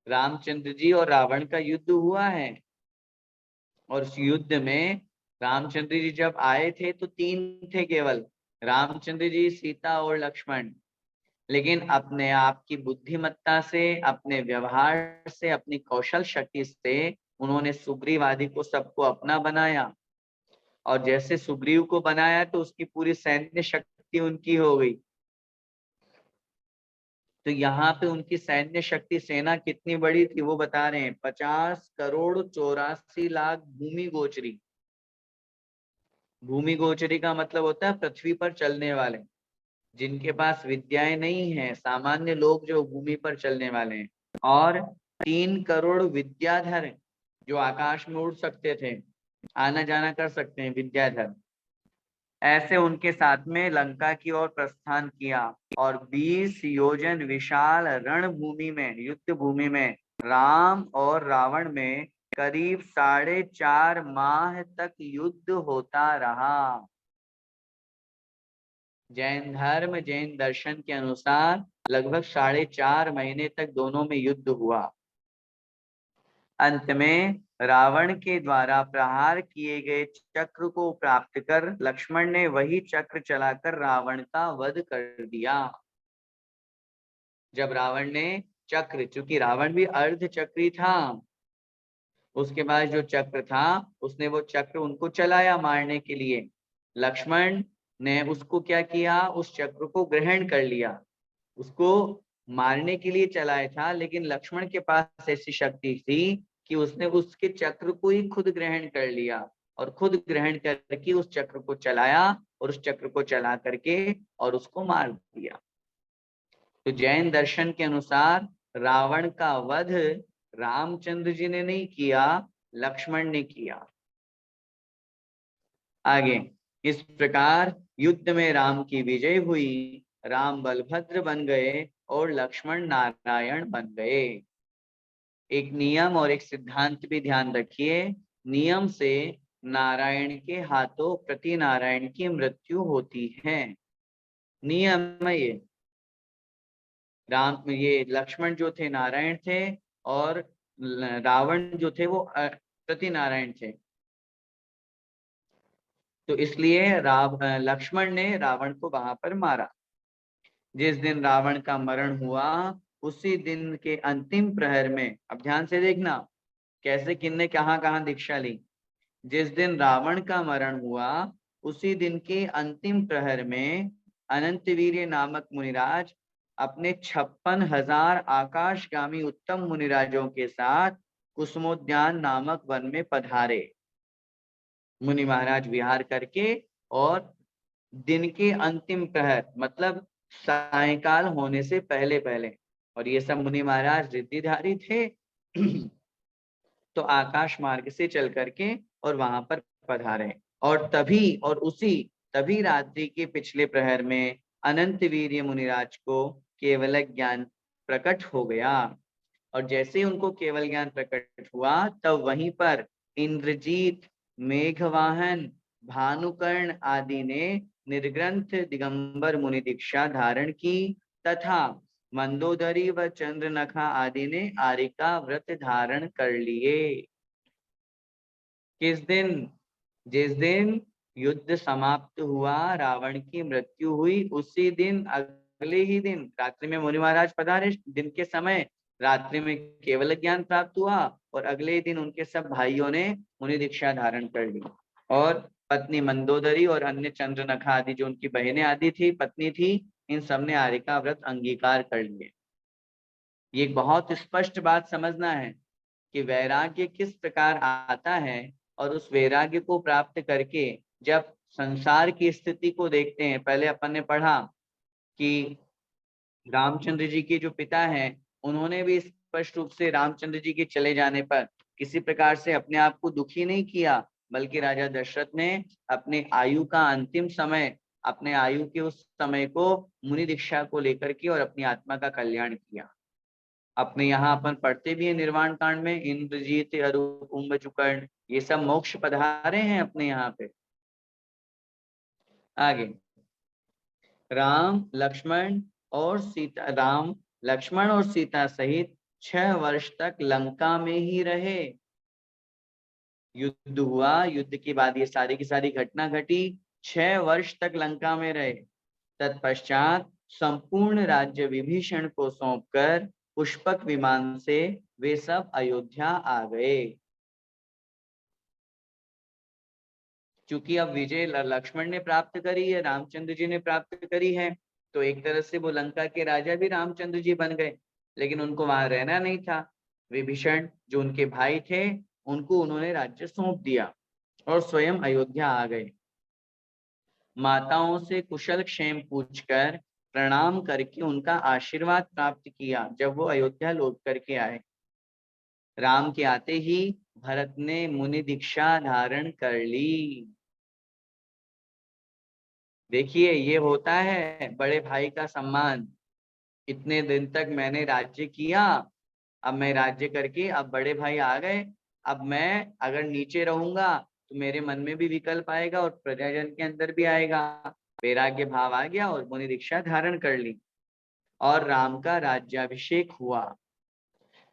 रामचंद्र जी और रावण का युद्ध हुआ है और उस युद्ध में रामचंद्र जी जब आए थे तो 3 थे केवल, रामचंद्र जी, सीता और लक्ष्मण। लेकिन अपने आप की बुद्धिमत्ता से, अपने व्यवहार से, अपनी कौशल शक्ति से उन्होंने सुग्रीव आदि को सबको अपना बनाया। और जैसे सुग्रीव को बनाया तो उसकी पूरी सैन्य शक्ति उनकी हो गई। तो यहाँ पे उनकी सैन्य शक्ति, सेना कितनी बड़ी थी वो बता रहे हैं, 50 करोड़ 84 लाख भूमि गोचरी। भूमि गोचरी का मतलब होता है पृथ्वी पर चलने वाले, जिनके पास विद्याएं नहीं है, सामान्य लोग जो भूमि पर चलने वाले हैं। और 3 करोड़ विद्याधर जो आकाश में उड़ सकते थे, आना जाना कर सकते हैं, विद्याधर, ऐसे उनके साथ में लंका की ओर प्रस्थान किया। और 20 योजन विशाल रणभूमि में, युद्ध भूमि में राम और रावण में करीब 4.5 माह तक युद्ध होता रहा। जैन धर्म, जैन दर्शन के अनुसार लगभग 4.5 महीने तक दोनों में युद्ध हुआ। अंत में रावण के द्वारा प्रहार किए गए चक्र को प्राप्त कर लक्ष्मण ने वही चक्र चलाकर रावण का वध कर दिया। जब रावण ने चक्र, चूंकि रावण भी अर्ध चक्री था, उसके बाद जो चक्र था उसने वो चक्र उनको चलाया मारने के लिए। लक्ष्मण ने उसको क्या किया, उस चक्र को ग्रहण कर लिया। उसको मारने के लिए चलाया था, लेकिन लक्ष्मण के पास ऐसी शक्ति थी कि उसने उसके चक्र को ही खुद ग्रहण कर लिया और खुद ग्रहण करके उस चक्र को चलाया और उस चक्र को चला करके और उसको मार दिया। तो जैन दर्शन के अनुसार रावण का वध रामचंद्र जी ने नहीं किया, लक्ष्मण ने किया। आगे इस प्रकार युद्ध में राम की विजय हुई, राम बलभद्र बन गए और लक्ष्मण नारायण बन गए। एक नियम और एक सिद्धांत भी ध्यान रखिए, नियम से नारायण के हाथों प्रति नारायण की मृत्यु होती है, नियम है ये। ये लक्ष्मण जो थे नारायण थे और रावण जो थे वो प्रति नारायण थे। तो इसलिए लक्ष्मण ने रावण को वहां पर मारा। जिस दिन रावण का मरण हुआ उसी दिन के अंतिम प्रहर में, अब ध्यान से देखना कैसे किन्ने कहाँ कहाँ दीक्षा ली। जिस दिन रावण का मरण हुआ उसी दिन के अंतिम प्रहर में अनंतवीर्य नामक मुनिराज अपने 56,000 आकाशगामी उत्तम मुनिराजों के साथ कुसुमोद्यान नामक वन में पधारे। मुनि महाराज विहार करके और दिन के अंतिम प्रहर मतलब सायकाल होने से पहले पहले, और ये सब मुनि महाराज रिद्धिधारी थे तो आकाश मार्ग से चल करके और वहां पर पधारे। और तभी रात्रि के पिछले प्रहर में अनंत वीर्य मुनिराज को केवल ज्ञान प्रकट हो गया। और जैसे ही उनको केवल ज्ञान प्रकट हुआ तब वहीं पर इंद्रजीत, मेघवाहन, भानुकर्ण आदि ने निर्ग्रंथ दिगंबर मुनि दीक्षा धारण की तथा मंदोदरी व चंद्रनखा आदि ने आरिका व्रत धारण कर लिए। किस दिन? जिस दिन युद्ध समाप्त हुआ, रावण की मृत्यु हुई, उसी दिन अगले ही दिन रात्रि में मुनि महाराज पधारे। दिन के समय रात्रि में केवल ज्ञान प्राप्त हुआ और अगले दिन उनके सब भाइयों ने मुनि दीक्षा धारण कर ली और पत्नी मंदोदरी और अन्य चंद्रनखा आदि जो उनकी बहनें आदि थी, पत्नी थी, इन सब ने आरिका व्रत अंगीकार कर लिए। ये एक बहुत स्पष्ट बात समझना है कि वैराग्य किस प्रकार आता है और उस वैराग्य को प्राप्त करके जब संसार की स्थिति को देखते हैं। पहले अपन ने पढ़ा कि रामचंद्र जी के जो पिता हैं उन्होंने भी स्पष्ट रूप से रामचंद्र जी के चले जाने पर किसी प्रकार से अपने आप को दुखी नहीं किया, बल्कि राजा दशरथ ने अपने आयु का अंतिम समय, अपने आयु के उस समय को मुनि दीक्षा को लेकर के और अपनी आत्मा का कल्याण किया। अपने यहाँ अपन पढ़ते भी हैं निर्वाण कांड में, इंद्रजीत अरूप कुंभकर्ण ये सब मोक्ष पधारे हैं अपने यहाँ पे। आगे राम लक्ष्मण और सीता सहित 6 वर्ष तक लंका में ही रहे। युद्ध हुआ, युद्ध के बाद ये सारी की सारी घटना घटी, 6 वर्ष तक लंका में रहे। तत्पश्चात संपूर्ण राज्य विभीषण को सौंपकर पुष्पक विमान से वे सब अयोध्या आ गए। क्योंकि अब विजय लक्ष्मण ने प्राप्त करी है, रामचंद्र जी ने प्राप्त करी है, तो एक तरह से वो लंका के राजा भी रामचंद्र जी बन गए। लेकिन उनको वहां रहना नहीं था। विभीषण जो उनके भाई थे उनको उन्होंने राज्य सौंप दिया और स्वयं अयोध्या आ गए। माताओं से कुशल क्षेम पूछकर प्रणाम करके उनका आशीर्वाद प्राप्त किया जब वो अयोध्या लौट करके आए। राम के आते ही भरत ने मुनि दीक्षा धारण कर ली। देखिए ये होता है बड़े भाई का सम्मान। इतने दिन तक मैंने राज्य किया, अब मैं राज्य करके अब बड़े भाई आ गए, अब मैं अगर नीचे रहूंगा तो मेरे मन में भी विकल्प आएगा और प्रजाजन के अंदर भी आएगा। वैराग्य भाव आ गया और मुनि दीक्षा धारण कर ली और राम का राज्याभिषेक हुआ।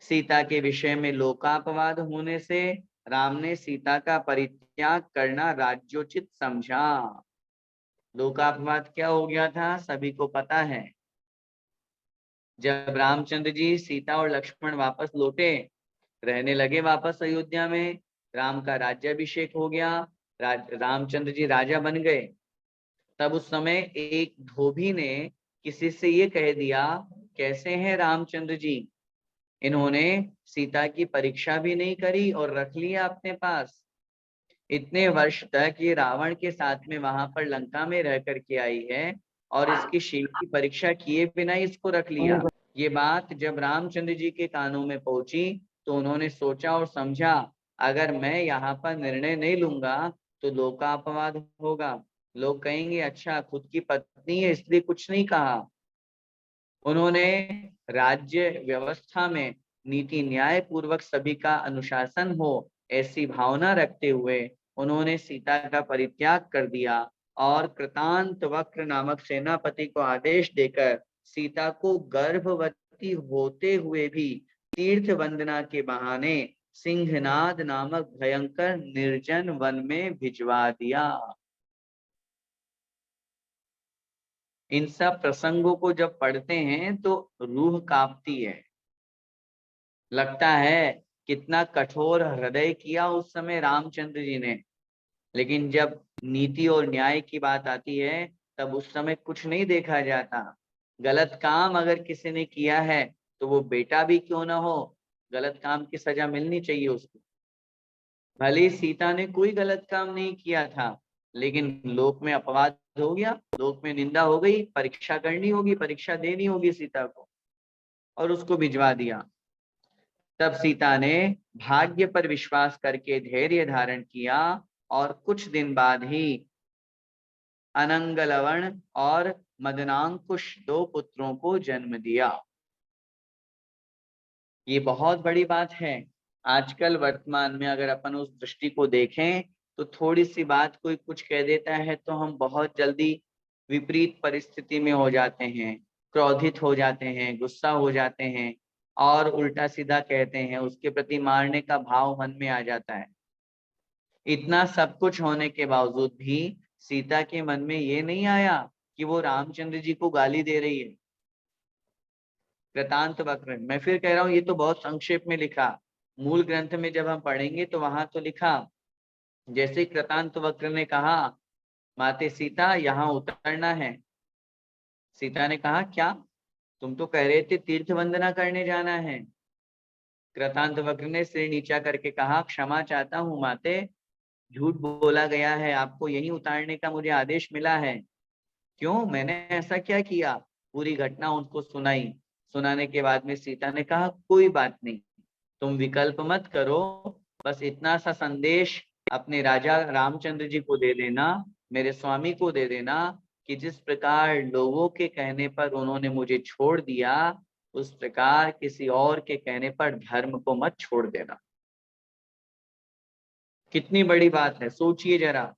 सीता के विषय में लोकापवाद होने से राम ने सीता का परित्याग करना राज्योचित समझा। लोकापवाद क्या हो गया था सभी को पता है। जब रामचंद्र जी, सीता और लक्ष्मण वापस लौटे, रहने लगे वापस अयोध्या में, राम का राज्याभिषेक हो गया, रामचंद्र जी राजा बन गए, तब उस समय एक धोबी ने किसी से ये कह दिया, कैसे हैं रामचंद्र जी, इन्होंने सीता की परीक्षा भी नहीं करी और रख लिया अपने पास। इतने वर्ष तक ये रावण के साथ में वहां पर लंका में रह करके आई है और इसकी शील की परीक्षा किए बिना इसको रख लिया। ये बात जब रामचंद्र जी के कानों में पहुंची तो उन्होंने सोचा और समझा, अगर मैं यहाँ पर निर्णय नहीं लूंगा तो लोकापवाद होगा, लोग कहेंगे अच्छा खुद की पत्नी है इसलिए कुछ नहीं कहा। उन्होंने राज्य व्यवस्था में नीति न्याय पूर्वक सभी का अनुशासन हो ऐसी भावना रखते हुए उन्होंने सीता का परित्याग कर दिया और कृतांत वक्र नामक सेनापति को आदेश देकर सीता को गर्भवती होते हुए भी तीर्थ वंदना के बहाने सिंहनाद नामक भयंकर निर्जन वन में भिजवा दिया। इन सब प्रसंगों को जब पढ़ते हैं तो रूह कांपती है, लगता है कितना कठोर हृदय किया उस समय रामचंद्र जी ने। लेकिन जब नीति और न्याय की बात आती है तब उस समय कुछ नहीं देखा जाता। गलत काम अगर किसी ने किया है तो वो बेटा भी क्यों ना हो, गलत काम की सजा मिलनी चाहिए उसको। भले सीता ने कोई गलत काम नहीं किया था, लेकिन लोक में अपवाद हो गया, लोक में निंदा हो गई, परीक्षा करनी होगी, परीक्षा देनी होगी सीता को, और उसको भिजवा दिया। तब सीता ने भाग्य पर विश्वास करके धैर्य धारण किया और कुछ दिन बाद ही अनंगलवण और मदनांकुश 2 पुत्रों को जन्म दिया। ये बहुत बड़ी बात है। आजकल वर्तमान में अगर अपन उस दृष्टि को देखें तो थोड़ी सी बात कोई कुछ कह देता है तो हम बहुत जल्दी विपरीत परिस्थिति में हो जाते हैं, क्रोधित हो जाते हैं, गुस्सा हो जाते हैं और उल्टा सीधा कहते हैं, उसके प्रति मारने का भाव मन में आ जाता है। इतना सब कुछ होने के बावजूद भी सीता के मन में ये नहीं आया कि वो रामचंद्र जी को गाली दे रही है। कृतांत वक्र, मैं फिर कह रहा हूं, ये तो बहुत संक्षेप में लिखा, मूल ग्रंथ में जब हम पढ़ेंगे तो वहां तो लिखा, जैसे कृतांत वक्र ने कहा माते सीता यहाँ उतरना है। सीता ने कहा क्या, तुम तो कह रहे थे तीर्थ वंदना करने जाना है। कृतांत वक्र ने सिर नीचा करके कहा क्षमा चाहता हूँ माते, झूठ बोला गया है, आपको यहीं उतारने का मुझे आदेश मिला है। क्यों, मैंने ऐसा क्या किया। पूरी घटना उनको सुनाई। सुनाने के बाद में सीता ने कहा कोई बात नहीं, तुम विकल्प मत करो, बस इतना सा संदेश अपने राजा रामचंद्र जी को दे देना, मेरे स्वामी को दे देना कि जिस प्रकार लोगों के कहने पर उन्होंने मुझे छोड़ दिया, उस प्रकार किसी और के कहने पर धर्म को मत छोड़ देना। कितनी बड़ी बात है, सोचिए जरा।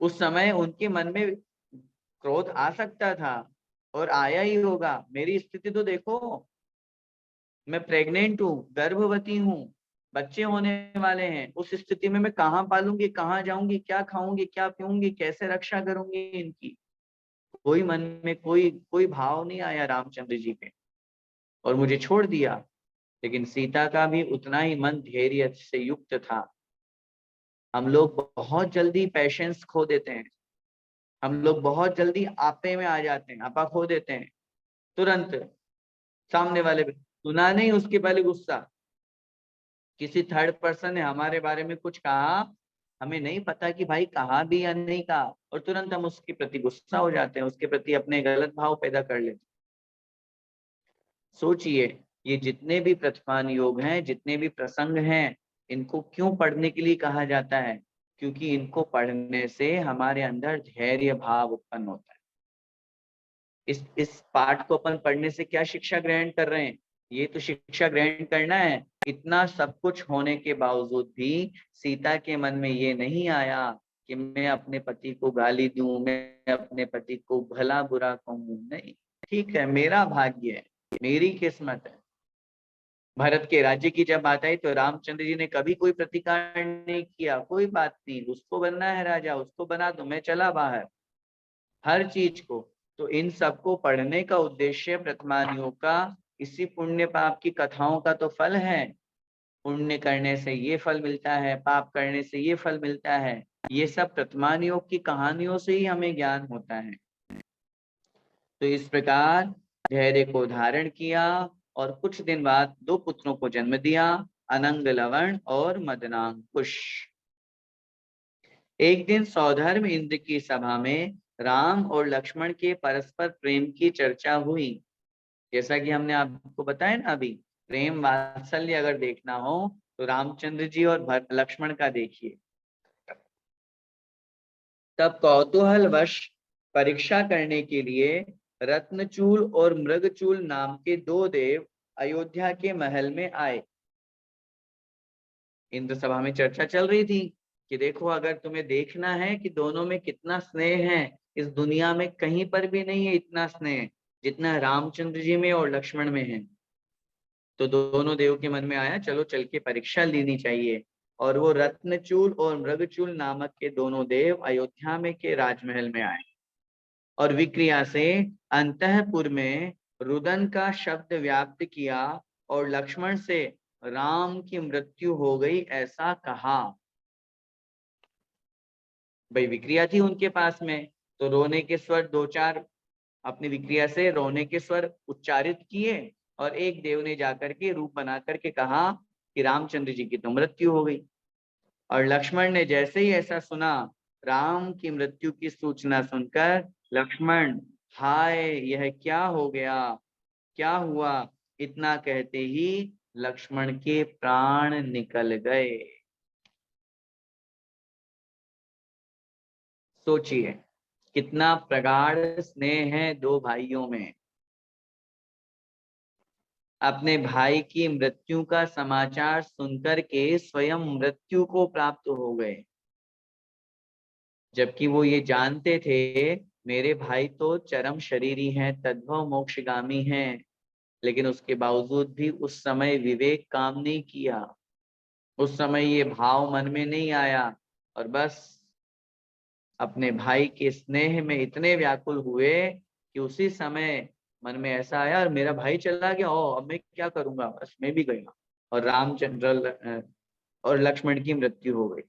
उस समय उनके मन में क्रोध आ सकता था और आया ही होगा। मेरी स्थिति तो देखो, मैं प्रेग्नेंट हूँ, गर्भवती हूँ, बच्चे होने वाले हैं, उस स्थिति में मैं कहाँ पालूंगी, कहाँ जाऊंगी, क्या खाऊंगी, क्या पीऊंगी, कैसे रक्षा करूंगी इनकी। कोई मन में कोई कोई भाव नहीं आया रामचंद्र जी पे और मुझे छोड़ दिया। लेकिन सीता का भी उतना ही मन धैर्य से युक्त था। हम लोग बहुत जल्दी पेशेंस खो देते हैं, हम लोग बहुत जल्दी आपे में आ जाते हैं, आपा खो देते हैं तुरंत। सामने वाले पे सुना नहीं, उसके पहले गुस्सा। किसी थर्ड पर्सन ने हमारे बारे में कुछ कहा, हमें नहीं पता कि भाई कहा भी या नहीं कहा, और तुरंत हम उसके प्रति गुस्सा हो जाते हैं, उसके प्रति अपने गलत भाव पैदा कर लेते हैं। सोचिए, ये जितने भी प्रतिमान योग हैं, जितने भी प्रसंग हैं, इनको क्यों पढ़ने के लिए कहा जाता है, क्योंकि इनको पढ़ने से हमारे अंदर धैर्य भाव उत्पन्न होता है। इस पाठ को अपन पढ़ने से क्या शिक्षा ग्रहण कर रहे हैं, ये तो शिक्षा ग्रहण करना है। इतना सब कुछ होने के बावजूद भी सीता के मन में ये नहीं आया कि मैं अपने पति को गाली दूं, मैं अपने पति को भला बुरा कहूं। नहीं, ठीक है, मेरा भाग्य है, मेरी किस्मत है। भरत के राज्य की जब बात आई तो रामचंद्र जी ने कभी कोई प्रतिकार नहीं किया, कोई बात नहीं, उसको बनना है राजा, उसको बना दो, मैं चला बाहर, हर चीज को। तो इन सबको पढ़ने का उद्देश्य प्रतिमानियों का इसी पुण्य पाप की कथाओं का तो फल है। पुण्य करने से ये फल मिलता है, पाप करने से ये फल मिलता है, ये सब प्रतिमान योग की कहानियों से ही हमें ज्ञान होता है। तो इस प्रकार धैर्य को धारण किया और कुछ दिन बाद 2 पुत्रों को जन्म दिया, अनंग लवण और मदनांकुश। एक दिन सौधर्म इंद्र की सभा में राम और लक्ष्मण के परस्पर प्रेम की चर्चा हुई। जैसा कि हमने आपको बताया ना अभी, प्रेम वात्सल्य अगर देखना हो तो रामचंद्र जी और लक्ष्मण का देखिए। तब कौतूहलवश परीक्षा करने के लिए रत्नचूल और मृगचूल नाम के 2 देव अयोध्या के महल में आए। इंद्र सभा में चर्चा चल रही थी कि देखो, अगर तुम्हें देखना है कि दोनों में कितना स्नेह है, इस दुनिया में कहीं पर भी नहीं है इतना स्नेह जितना रामचंद्र जी में और लक्ष्मण में है। तो दोनों देव के मन में आया चलो चल के परीक्षा लेनी चाहिए। और वो रत्नचूल और मृगचूल नामक के दोनों देव अयोध्या में के राजमहल में आए और विक्रिया से अंतःपुर में रुदन का शब्द व्याप्त किया और लक्ष्मण से राम की मृत्यु हो गई ऐसा कहा। भाई विक्रिया थी उनके पास में, तो रोने के स्वर 2-4 अपनी विक्रिया से रोने के स्वर उच्चारित किए और एक देव ने जाकर के रूप बना करके कहा कि रामचंद्र जी की तो मृत्यु हो गई। और लक्ष्मण ने जैसे ही ऐसा सुना, राम की मृत्यु की सूचना सुनकर लक्ष्मण, हाय यह क्या हो गया, क्या हुआ, इतना कहते ही लक्ष्मण के प्राण निकल गए। सोचिए कितना प्रगाढ़ स्नेह है 2 भाइयों में। अपने भाई की मृत्यु का समाचार सुनकर के स्वयं मृत्यु को प्राप्त हो गए, जबकि वो ये जानते थे मेरे भाई तो चरम शरीरी हैं, तद्भव मोक्षगामी हैं, लेकिन उसके बावजूद भी उस समय विवेक काम नहीं किया, उस समय ये भाव मन में नहीं आया, और बस अपने भाई के स्नेह में इतने व्याकुल हुए कि उसी समय मन में ऐसा आया, और मेरा भाई चला गया, ओ अब मैं क्या करूंगा, बस मैं भी गया, और रामचंद्र और लक्ष्मण की मृत्यु हो गई।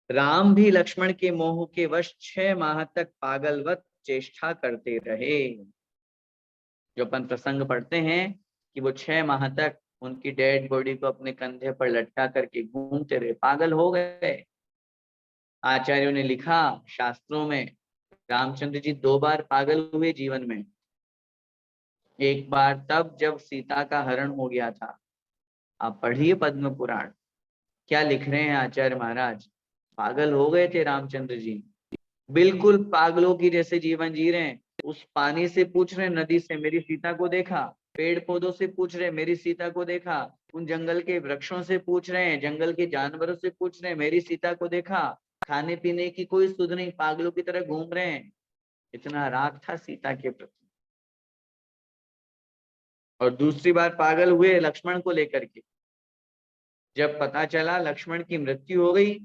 राम भी लक्ष्मण के मोह के वश 6 माह तक पागलवत चेष्टा करते रहे। जो अपन प्रसंग पढ़ते हैं कि वो 6 माह तक उनकी डेड बॉडी को अपने कंधे पर लटका करके घूमते रहे, पागल हो गए। आचार्यों ने लिखा शास्त्रों में, रामचंद्र जी 2 बार पागल हुए जीवन में। एक बार तब जब सीता का हरण हो गया था। आप पढ़िए पद्म पुराण, क्या लिख रहे हैं आचार्य महाराज। पागल हो गए थे रामचंद्र जी, बिल्कुल पागलों की जैसे जीवन जी रहे हैं। उस पानी से पूछ रहे, नदी से मेरी सीता को देखा, पेड़ पौधों से पूछ रहे मेरी सीता को देखा, उन जंगल के वृक्षों से पूछ रहे हैं, जंगल के जानवरों से पूछ रहे हैं मेरी सीता को देखा। खाने पीने की कोई सुध नहीं, पागलों की तरह घूम रहे हैं। इतना राग था सीता के प्रति। और दूसरी बार पागल हुए लक्ष्मण को लेकर के, जब पता चला लक्ष्मण की मृत्यु हो गई,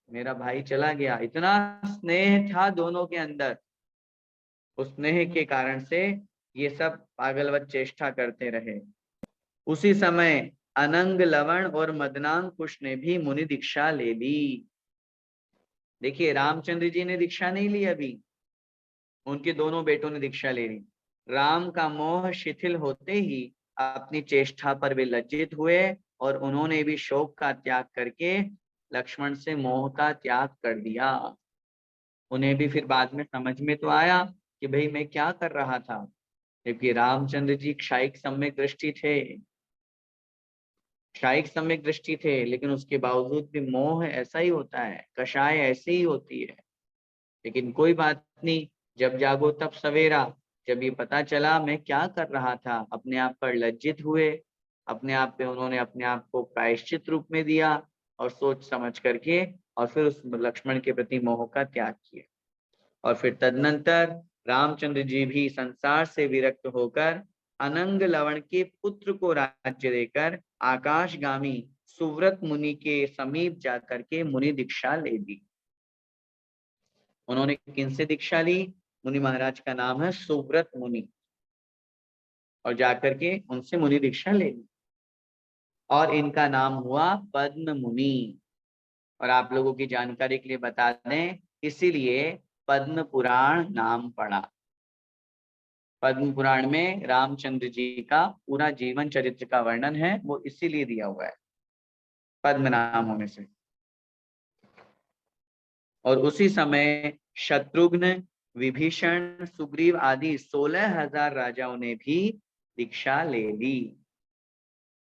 मेरा भाई चला गया। इतना स्नेह था दोनों के अंदर, उस स्नेह के कारण से ये सब पागलवत चेष्टा करते रहे। उसी समय अनंग लवण और मदनांकुश ने भी मुनि दीक्षा ले ली। देखिए रामचंद्र जी ने दीक्षा नहीं ली अभी, उनके दोनों बेटों ने दीक्षा ले ली। राम का मोह शिथिल होते ही अपनी चेष्टा पर वे लज्जित हुए, और उन्होंने भी शोक का त्याग करके लक्ष्मण से मोह का त्याग कर दिया। उन्हें भी फिर बाद में समझ में तो आया कि भाई मैं क्या कर रहा था, जबकि रामचंद्र जी क्षायिक सम्यक दृष्टि थे, क्षायिक सम्यक दृष्टि थे, लेकिन उसके बावजूद भी मोह ऐसा ही होता है, कषाय ऐसी ही होती है। लेकिन कोई बात नहीं, जब जागो तब सवेरा। जब ये पता चला मैं क्या कर रहा था, अपने आप पर लज्जित हुए, अपने आप पे उन्होंने अपने आप को प्रायश्चित रूप में दिया, और सोच समझ करके, और फिर उस लक्ष्मण के प्रति मोह का त्याग किया। और फिर तदनंतर रामचंद्र जी भी संसार से विरक्त होकर अनंग लवण के पुत्र को राज्य देकर आकाशगामी सुव्रत मुनि के समीप जाकर के मुनि दीक्षा ले ली। उन्होंने किनसे दीक्षा ली? मुनि महाराज का नाम है सुव्रत मुनि, और जाकर के उनसे मुनि दीक्षा ले ली, और इनका नाम हुआ पद्म मुनि। और आप लोगों की जानकारी के लिए बता दें, इसीलिए पद्म पुराण नाम पड़ा। पद्म पुराण में रामचंद्र जी का पूरा जीवन चरित्र का वर्णन है, वो इसीलिए दिया हुआ है पद्म नाम होने से। और उसी समय शत्रुघ्न, विभीषण, सुग्रीव आदि 16,000 राजाओं ने भी दीक्षा ले ली।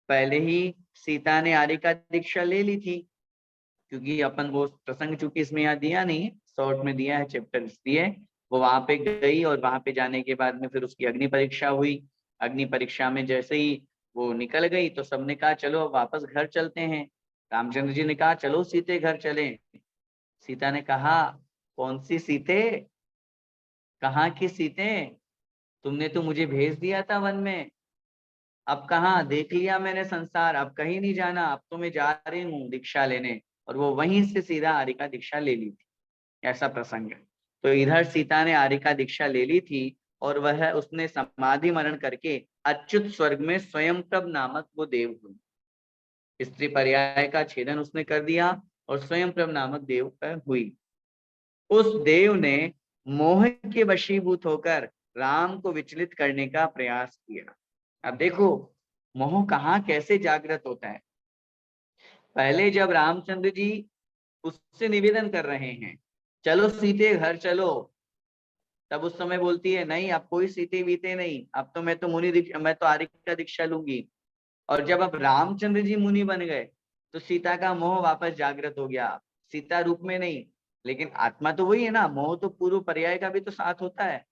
पहले ही सीता ने आर्य का दीक्षा ले ली थी, क्योंकि अपन वो प्रसंग चूंकि इसमें यहाँ दिया नहीं, शॉर्ट में दिया है, चैप्टर दिए। वो वहां पे गई, और वहां पे जाने के बाद में फिर उसकी अग्नि परीक्षा हुई। अग्नि परीक्षा में जैसे ही वो निकल गई तो सबने कहा चलो अब वापस घर चलते हैं। रामचंद्र जी ने कहा चलो सीते घर चले। सीता ने कहा कौन सी सीते, कहाँ की सीते, तुमने तो मुझे भेज दिया था वन में, अब कहाँ, देख लिया मैंने संसार, अब कहीं नहीं जाना, अब तो मैं जा रही हूँ दीक्षा लेने। और वो वहीं से सीधा आर्य का दीक्षा ले ली थी, ऐसा प्रसंग है। तो इधर सीता ने आर्य का दीक्षा ले ली थी, और वह उसने समाधि मरण करके अच्युत स्वर्ग में स्वयंप्रभ नामक वो देव हुई। स्त्री पर्याय का छेदन उसने कर दिया, और स्वयंप्रभ नामक देव पर हुई। उस देव ने मोह के वशीभूत होकर राम को विचलित करने का प्रयास किया। अब देखो मोह कहाँ कैसे जागृत होता है। पहले जब रामचंद्र जी उससे निवेदन कर रहे हैं चलो सीते घर चलो, तब उस समय बोलती है नहीं अब कोई सीते बीते नहीं, अब तो मैं तो आर्य का दीक्षा लूंगी। और जब अब रामचंद्र जी मुनि बन गए तो सीता का मोह वापस जागृत हो गया, सीता रूप में नहीं, लेकिन आत्मा तो वही है ना, मोह तो पूर्व पर्याय का भी तो साथ होता है।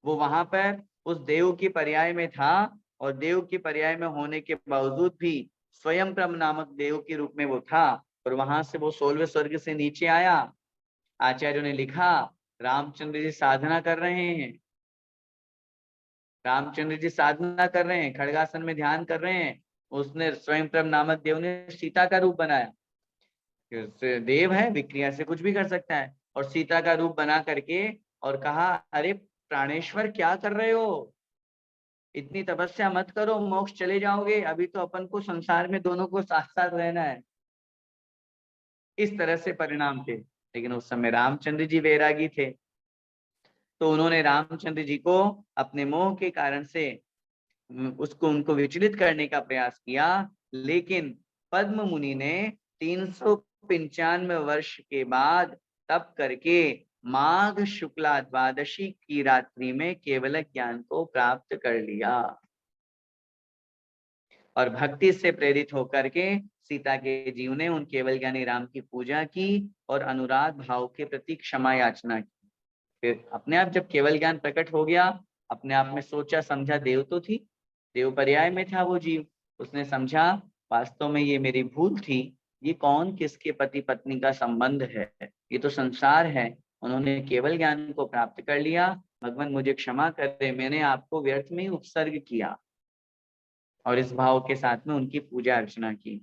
वो वहां पर उस देव की पर्याय में था, और देव की पर्याय में होने के बावजूद भी स्वयं ब्रह्म नामक देव के रूप में वो था, और वहां से वो 16वें स्वर्ग से नीचे आया। आचार्यों ने लिखा, रामचंद्र जी साधना कर रहे हैं, रामचंद्र जी साधना कर रहे हैं, खड़गासन में ध्यान कर रहे हैं, उसने स्वयं प्रभ नामक देव ने सीता का रूप बनाया। देव है, विक्रिया से कुछ भी कर सकता है, और सीता का रूप बना करके और कहा, अरे प्राणेश्वर क्या कर रहे हो, इतनी तपस्या मत करो, मोक्ष चले जाओगे, अभी तो अपन को संसार में दोनों को साथ साथ रहना है। इस तरह से परिणाम थे। लेकिन उस समय रामचंद्र जी वैरागी थे, तो उन्होंने रामचंद्र जी को अपने मोह के कारण से उनको विचलित करने का प्रयास किया। लेकिन पद्म मुनि ने 395 वर्ष के बाद तप करके माघ शुक्ला द्वादशी की रात्रि में केवल ज्ञान को प्राप्त कर लिया, और भक्ति से प्रेरित होकर के सीता के जीव ने उन केवल ज्ञानी राम की पूजा की और अनुराग भाव के प्रति क्षमा याचना की। फिर अपने आप जब केवल ज्ञान प्रकट हो गया, अपने आप में सोचा समझा, देव तो थी, देव पर्याय में था वो जीव, उसने समझा वास्तव में ये मेरी भूल थी, ये कौन किसके पति पत्नी का संबंध है, ये तो संसार है। उन्होंने केवल ज्ञान को प्राप्त कर लिया, भगवान मुझे क्षमा करे, मैंने आपको व्यर्थ में ही उत्सर्ग किया, और इस भाव के साथ में उनकी पूजा अर्चना की।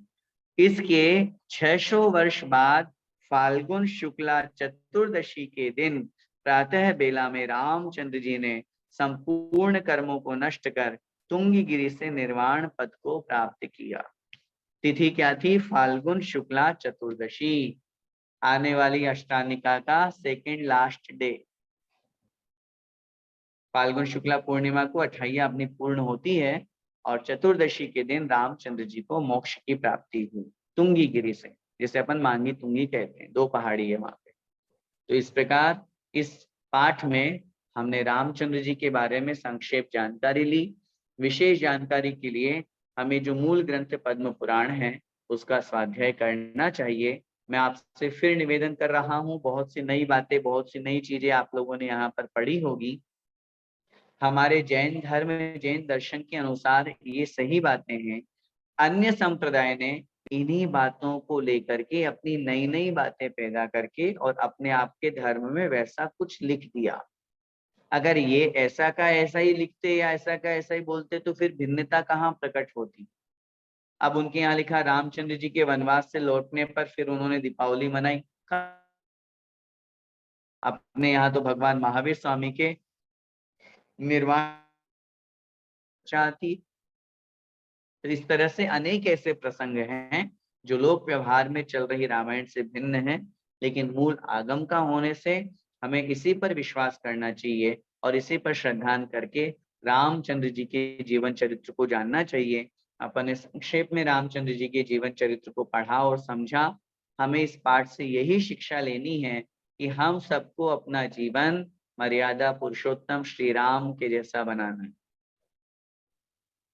इसके 600 वर्ष बाद फाल्गुन शुक्ला चतुर्दशी के दिन प्रातः बेला में रामचंद्र जी ने संपूर्ण कर्मों को नष्ट कर तुंगी गिरी से निर्वाण पद को प्राप्त किया। तिथि क्या थी? फाल्गुन शुक्ला चतुर्दशी, आने वाली अष्टानिका का सेकंड लास्ट डे। फाल्गुन शुक्ला पूर्णिमा को 28 अपनी पूर्ण होती है, और चतुर्दशी के दिन रामचंद्र जी को मोक्ष की प्राप्ति हुई तुंगी गिरी से, जिसे अपन मांगी तुंगी कहते हैं, 2 पहाड़ी है वहां पे। तो इस प्रकार इस पाठ में हमने रामचंद्र जी के बारे में संक्षेप जानकारी ली। विशेष जानकारी के लिए हमें जो मूल ग्रंथ पद्म पुराण है उसका स्वाध्याय करना चाहिए। मैं आपसे फिर निवेदन कर रहा हूँ, बहुत सी नई बातें, बहुत सी नई चीजें आप लोगों ने यहाँ पर पढ़ी होगी। हमारे जैन धर्म में, जैन दर्शन के अनुसार ये सही बातें हैं। अन्य संप्रदाय ने इन्हीं बातों को लेकर के अपनी नई नई बातें पैदा करके और अपने आप के धर्म में वैसा कुछ लिख दिया। अगर ये ऐसा का ऐसा ही लिखते या ऐसा का ऐसा ही बोलते तो फिर भिन्नता कहाँ प्रकट होती। अब उनके यहाँ लिखा रामचंद्र जी के वनवास से लौटने पर फिर उन्होंने दीपावली मनाई। अपने यहाँ तो भगवान महावीर स्वामी के निर्वाण थी। तो इस तरह से अनेक ऐसे प्रसंग हैं जो लोक व्यवहार में चल रही रामायण से भिन्न है, लेकिन मूल आगम का होने से हमें इसी पर विश्वास करना चाहिए और इसी पर श्रद्धान करके रामचंद्र जी के जीवन चरित्र को जानना चाहिए। अपन इस संक्षेप में रामचंद्र जी के जीवन चरित्र को पढ़ा और समझा। हमें इस पाठ से यही शिक्षा लेनी है कि हम सबको अपना जीवन मर्यादा पुरुषोत्तम श्री राम के जैसा बनाना है।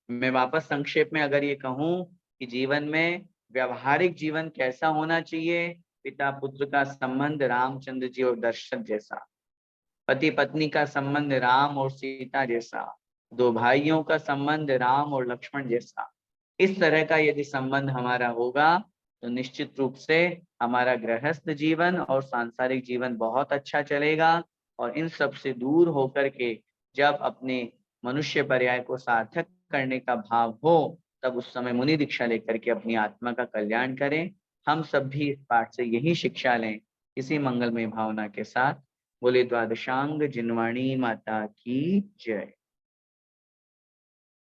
मैं वापस संक्षेप में अगर ये कहूं कि जीवन में व्यवहारिक जीवन कैसा होना चाहिए, पिता पुत्र का संबंध रामचंद्र जी और दशरथ जैसा, पति पत्नी का संबंध राम और सीता जैसा, 2 भाइयों का संबंध राम और लक्ष्मण जैसा, इस तरह का यदि संबंध हमारा होगा तो निश्चित रूप से हमारा गृहस्थ जीवन और सांसारिक जीवन बहुत अच्छा चलेगा। और इन सब से दूर होकर के जब अपने मनुष्य पर्याय को सार्थक करने का भाव हो, तब उस समय मुनि दीक्षा लेकर के अपनी आत्मा का कल्याण करें। हम सब भी इस पाठ से यही शिक्षा लें। इसी मंगलमय भावना के साथ बोले द्वादशांग जिनवाणी माता की जय।